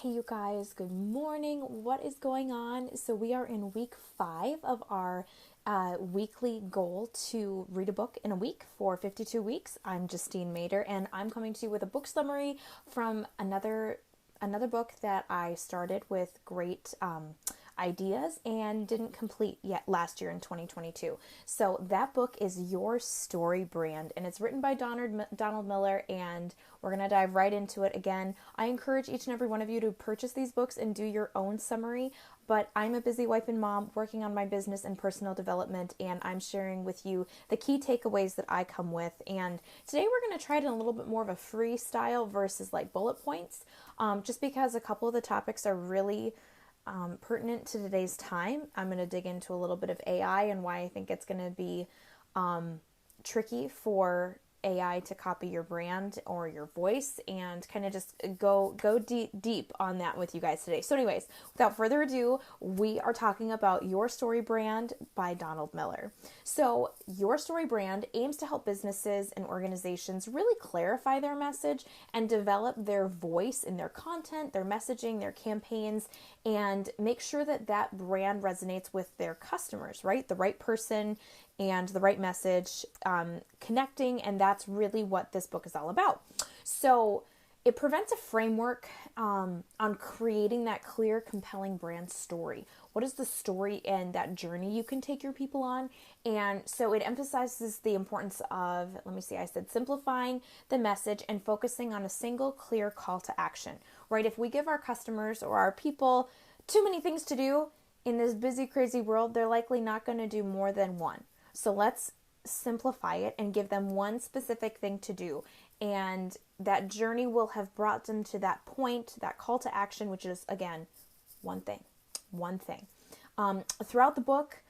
Hey, you guys, good morning. What is going on? So, we are in week 5 of our weekly goal to read a book in a week for 52 weeks. I'm Justine Mader, and I'm coming to you with a book summary from another book that I started with great ideas and didn't complete yet last year in 2022. So that book is Your Story Brand, and it's written by Donald Miller, and we're going to dive right into it. Again, I encourage each and every one of you to purchase these books and do your own summary, but I'm a busy wife and mom working on my business and personal development, and I'm sharing with you the key takeaways that I come with. And today we're going to try it in a little bit more of a freestyle versus like bullet points, just because a couple of the topics are really pertinent to today's time. I'm going to dig into a little bit of AI and why I think it's going to be tricky for AI to copy your brand or your voice, and kind of just go deep on that with you guys today. So anyways, without further ado, we are talking about Your Story Brand by Donald Miller. So Your Story Brand aims to help businesses and organizations really clarify their message and develop their voice in their content, their messaging, their campaigns, and make sure that that brand resonates with their customers, right? The right person and the right message, connecting, and that's really what this book is all about. So it prevents a framework on creating that clear, compelling brand story. What is the story and that journey you can take your people on? And so it emphasizes the importance of, I said simplifying the message and focusing on a single clear call to action, right? If we give our customers or our people too many things to do in this busy, crazy world, they're likely not going to do more than one. So let's simplify it and give them one specific thing to do. And that journey will have brought them to that point, that call to action, which is, again, one thing. Throughout the book,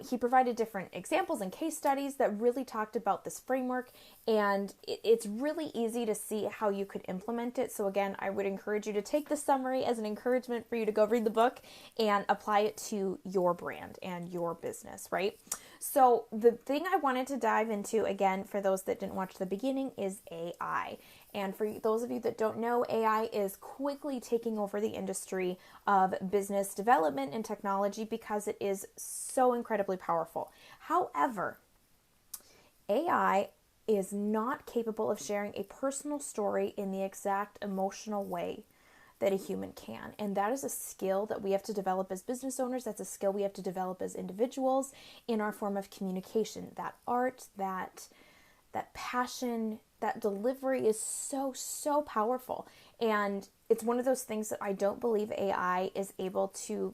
he provided different examples and case studies that really talked about this framework, and it's really easy to see how you could implement it. So again, I would encourage you to take the summary as an encouragement for you to go read the book and apply it to your brand and your business, right? So the thing I wanted to dive into, again, for those that didn't watch the beginning, is AI. And for those of you that don't know, AI is quickly taking over the industry of business development and technology because it is so incredibly powerful. However, AI is not capable of sharing a personal story in the exact emotional way that a human can. And that is a skill that we have to develop as business owners. That's a skill we have to develop as individuals in our form of communication. That art, that passion, that delivery is so powerful. And it's one of those things that I don't believe AI is able to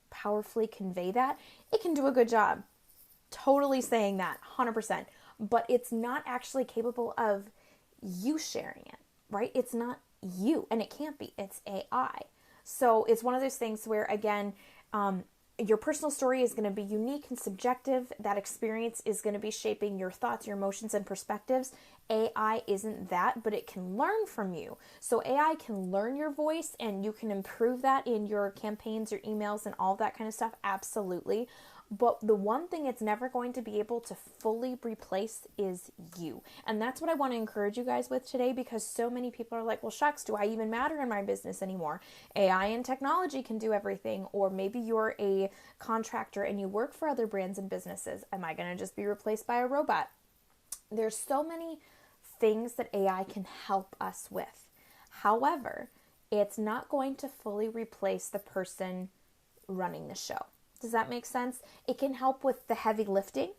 powerfully convey that. It can do a good job. Totally saying that, 100%. But it's not actually capable of you sharing it, right? It's not you, and it can't be. It's AI. So it's one of those things where, again, your personal story is going to be unique and subjective. That experience is going to be shaping your thoughts, your emotions, and perspectives. AI isn't that, but it can learn from you. So AI can learn your voice, and you can improve that in your campaigns, your emails, and all that kind of stuff. Absolutely. But the one thing it's never going to be able to fully replace is you. And that's what I want to encourage you guys with today, because so many people are like, well, shucks, do I even matter in my business anymore? AI and technology can do everything. Or maybe you're a contractor and you work for other brands and businesses. Am I going to just be replaced by a robot? There's so many things that AI can help us with. However, it's not going to fully replace the person running the show. Does that make sense? It can help with the heavy lifting,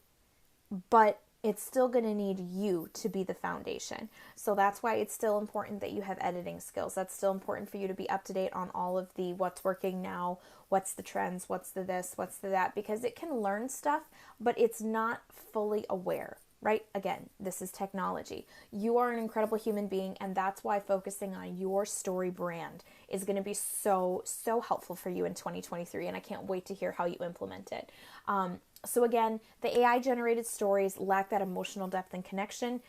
but it's still going to need you to be the foundation. So that's why it's still important that you have editing skills. That's still important for you to be up to date on all of the what's working now, what's the trends, what's the this, what's the that, because it can learn stuff, but it's not fully aware. Right? Again, this is technology. You are an incredible human being, and that's why focusing on your story brand is going to be so helpful for you in 2023, and I can't wait to hear how you implement it. So again, the AI-generated stories lack that emotional depth and connection.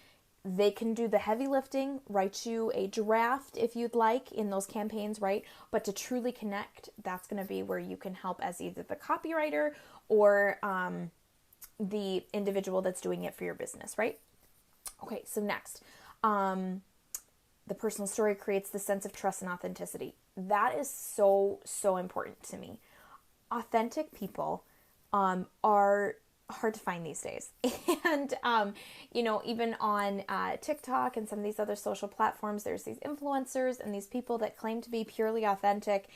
They can do the heavy lifting, write you a draft if you'd like in those campaigns, right? But to truly connect, that's going to be where you can help as either the copywriter or the individual that's doing it for your business, right? Okay, so next, the personal story creates the sense of trust and authenticity. That is so, so important to me. Authentic people are hard to find these days. And, even on TikTok and some of these other social platforms, there's these influencers and these people that claim to be purely authentic.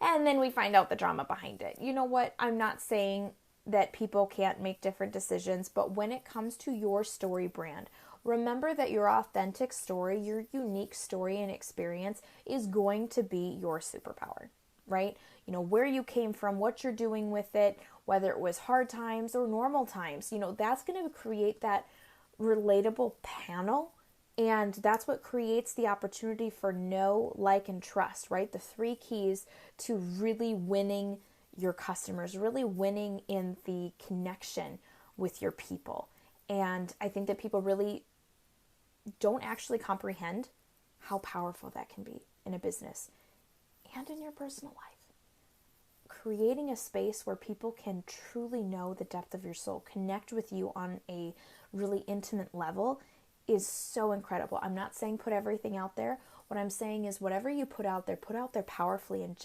And then we find out the drama behind it. You know what? I'm not saying that people can't make different decisions, but when it comes to your story brand, remember that your authentic story, your unique story and experience is going to be your superpower, right? Where you came from, what you're doing with it, whether it was hard times or normal times, that's going to create that relatable panel. And that's what creates the opportunity for know, like, and trust, right? The 3 keys to really winning your customers, really winning in the connection with your people. And I think that people really don't actually comprehend how powerful that can be in a business and in your personal life. Creating a space where people can truly know the depth of your soul, connect with you on a really intimate level is so incredible. I'm not saying put everything out there. What I'm saying is whatever you put out there powerfully and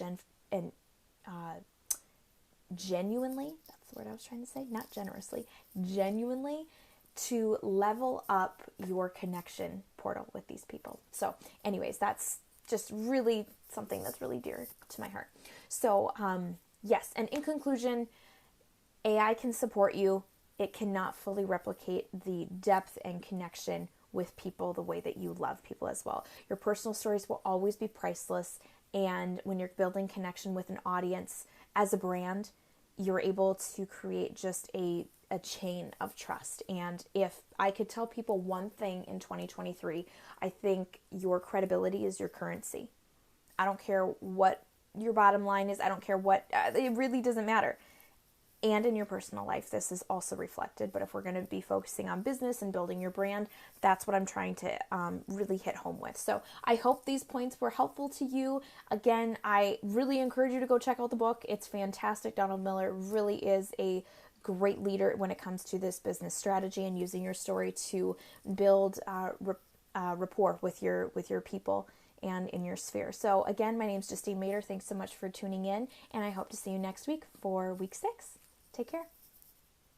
genuinely. That's the word I was trying to say. Not generously, genuinely, to level up your connection portal with these people. So anyways, that's just really something that's really dear to my heart. So yes, and in conclusion, AI can support you. It cannot fully replicate the depth and connection with people the way that you love people as well. Your personal stories will always be priceless. And when you're building connection with an audience as a brand, you're able to create just a chain of trust. And if I could tell people one thing in 2023, I think your credibility is your currency. I don't care what your bottom line is. I don't care what, it really doesn't matter. And in your personal life, this is also reflected. But if we're going to be focusing on business and building your brand, that's what I'm trying to really hit home with. So I hope these points were helpful to you. Again, I really encourage you to go check out the book. It's fantastic. Donald Miller really is a great leader when it comes to this business strategy and using your story to build rapport with your people and in your sphere. So again, my name is Justine Mader. Thanks so much for tuning in, and I hope to see you next week for week 6. Take care.